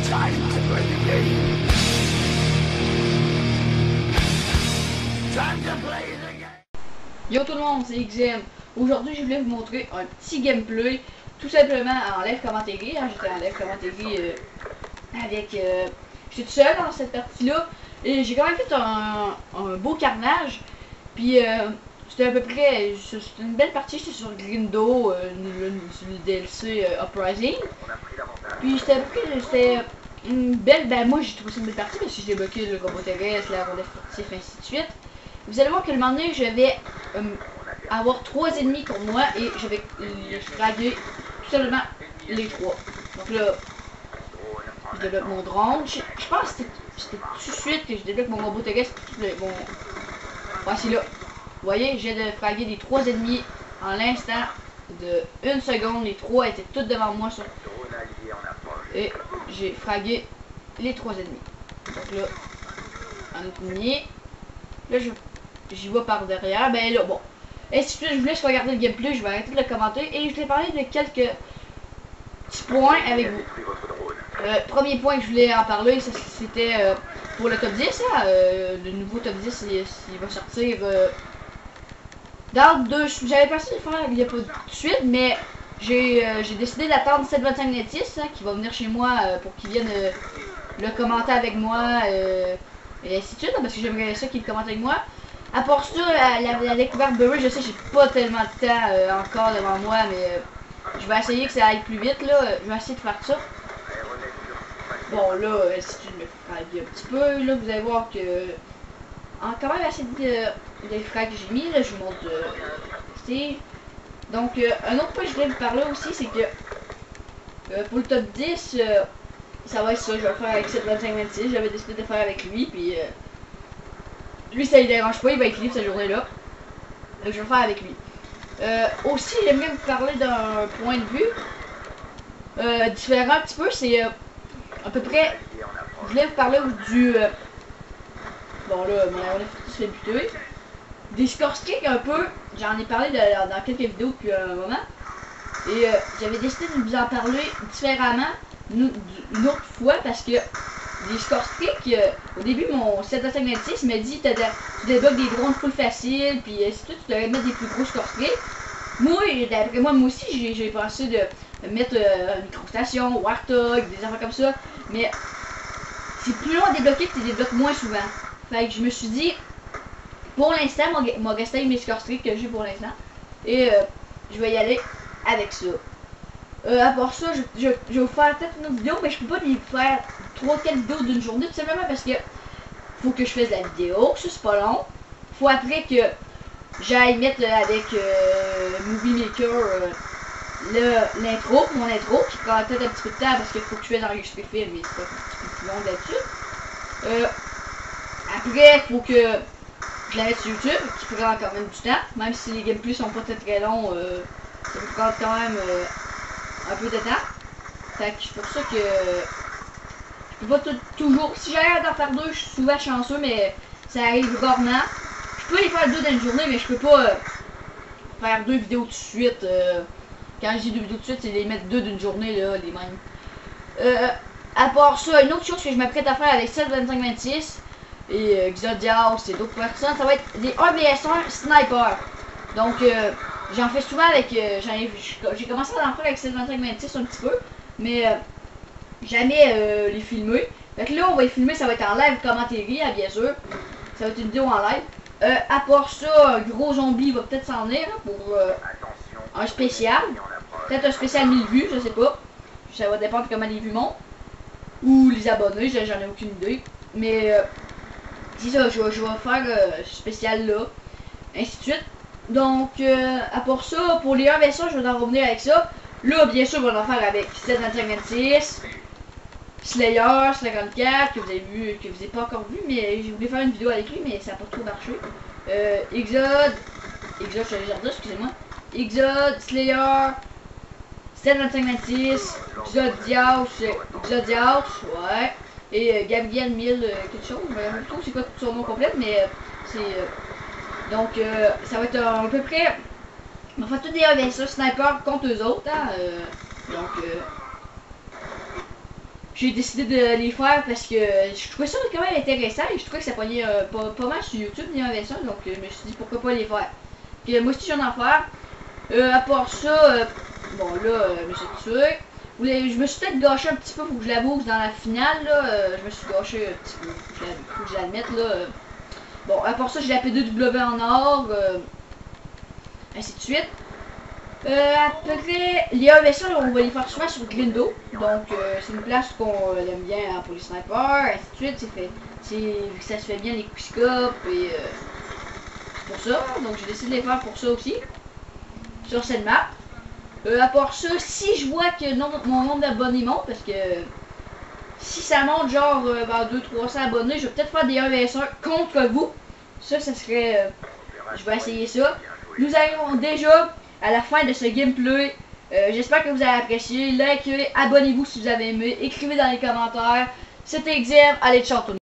Time to play the game. Time to play the game. Yo tout le monde, c'est XM. Aujourd'hui, je voulais vous montrer un petit gameplay, tout simplement en live commentaire. J'étais en live commentaire avec... j'étais tout seul dans cette partie-là. Et j'ai quand même fait un beau carnage. Puis c'était à peu près... C'était une belle partie, j'étais sur Grindo, sur le DLC Uprising. Puis c'était à peu près... C'était une belle... Ben moi j'ai trouvé ça une belle partie parce que j'ai débloqué le combat terrestre, la relève sportif, ainsi de suite. Vous allez voir que le moment donné, je vais avoir 3 ennemis contre moi et je vais les fraguer tout simplement les 3. Donc là, je développe mon drone. Je pense que c'était tout de suite que je développe mon robot terrestre. Voici là. Vous voyez, j'ai de fraguer les 3 ennemis en l'instant de 1 seconde. Les 3 étaient tous devant moi. Et j'ai fragué les 3 ennemis. Donc là, un autre ennemi. Là, j'y vois par derrière. Ben là, bon. Et si je vous laisse regarder le gameplay, je vais arrêter de le commenter. Et je vais parler de quelques petits points avec vous. Premier point que je voulais en parler, c'était pour le top 10. Hein, le nouveau top 10, il va sortir dans 2... J'avais pensé le faire il n'y a pas tout de suite, mais j'ai décidé d'attendre 725 hein, qui va venir chez moi pour qu'il vienne le commenter avec moi. Et ainsi de suite, parce que j'aimerais ça qu'il commente avec moi. À part ça, la découverte Burry, je sais, j'ai pas tellement de temps encore devant moi, mais je vais essayer que ça aille plus vite, là. Je vais essayer de faire ça. Bon, là, si tu me fragues un petit peu, là, vous allez voir que... quand même assez de frags que j'ai mis, là, je vous montre Steve. Donc, un autre point que je voulais vous parler aussi, c'est que pour le top 10, ça va être ça, je vais le faire avec 72526, j'avais décidé de le faire avec lui, puis lui ça ne dérange pas, il va être libre cette journée-là. Donc je vais le faire avec lui. Aussi, j'aimerais vous parler d'un point de vue différent un petit peu, c'est à peu près, je voulais vous parler du... bon là, mon aéronef se fait buter. Des score streaks un peu, j'en ai parlé dans quelques vidéos depuis un moment. Et j'avais décidé de vous en parler différemment une autre fois parce que les score streaks, au début mon 726 m'a dit tu débloques des drones full facile, puis si tu devrais mettre des plus gros score streaks. Moi, d'après moi aussi j'ai pensé de mettre une microstation, Warthog, des affaires comme ça, mais c'est plus long à débloquer que tu débloques moins souvent. Fait que je me suis dit, pour l'instant, moi rester avec mes score streaks que j'ai pour l'instant, et je vais y aller avec ça. À part ça, je vais vous faire peut-être une autre vidéo, mais je peux pas les faire 3-4 vidéos d'une journée, tout simplement parce que faut que je fasse la vidéo, ça c'est pas long. Faut après que j'aille mettre avec Movie Maker l'intro, mon intro, qui prend peut-être un petit peu de temps parce qu'il faut que je fasse enregistrer le film, mais c'est un petit peu plus long d'habitude. Après, faut que je la mette sur YouTube, qui prend quand même du temps, même si les gameplays sont pas très longs, ça peut prendre quand même un peu de temps. Fait que c'est pour ça que je peux pas toujours. Si j'arrive d'en faire 2, je suis souvent chanceux, mais ça arrive rarement. Je peux les faire 2 dans une journée, mais je peux pas faire 2 vidéos tout de suite. Quand je dis 2 vidéos tout de suite, c'est les mettre 2 d'une journée, là, les mêmes. À part ça, une autre chose que je m'apprête à faire avec 72526 et Exodias et d'autres personnes, ça va être des 1vs1 sniper. Donc, j'en fais souvent avec... j'ai commencé à en faire avec 72526 un petit peu, mais jamais les filmer. Fait que là, on va les filmer, ça va être en live commentaire, bien sûr. Ça va être une vidéo en live. À part ça, un gros zombie va peut-être s'en venir hein, pour un spécial. Peut-être un spécial 1000 vues, je sais pas. Ça va dépendre comment les vues montent. Ou les abonnés, j'en ai aucune idée. Mais c'est ça, je vais faire ce spécial là. Ainsi de suite. Donc, à part ça, pour les 1vs1, je vais en revenir avec ça. Là, bien sûr, on va en faire avec 72526, Slayer, 54, que vous avez vu, que vous n'avez pas encore vu, mais j'ai voulu faire une vidéo avec lui, mais ça n'a pas trop marché. Exode, je suis allé dire, excusez-moi. Exode, Slayer, 72526, Exodias, ouais. Et Gabriel 1000 quelque chose, je ne sais pas c'est quoi son nom complet, mais c'est... donc, ça va être à peu près... On va faire tout des 1vs1 sniper contre eux autres, hein, donc... j'ai décidé de les faire parce que je trouvais ça quand même intéressant et je trouvais que ça pognait pas mal sur YouTube les 1v1, donc je me suis dit pourquoi pas les faire. Puis moi aussi j'en ai en faire. À part ça, bon là, je me suis tué. Je me suis peut-être gâché un petit peu, faut que je l'avoue, dans la finale là, je me suis gâché un petit peu, faut que je l'admette là. Bon, à part ça, j'ai la P2W en or, ainsi de suite. Après, les 1v1, on va les faire souvent sur Grindo, donc c'est une place qu'on aime bien pour les snipers, ainsi de suite, ça se fait bien les quickscopes et c'est pour ça, donc j'ai décidé de les faire pour ça aussi, sur cette map. À part ça, si je vois que mon nombre d'abonnés monte, parce que si ça monte genre 200-300 abonnés, je vais peut-être faire des 1v1 contre vous, ça serait, je vais essayer ça. Nous arrivons déjà à la fin de ce gameplay. J'espère que vous avez apprécié. Likez, abonnez-vous si vous avez aimé. Écrivez dans les commentaires. C'était Xiem. Allez, ciao tout le monde.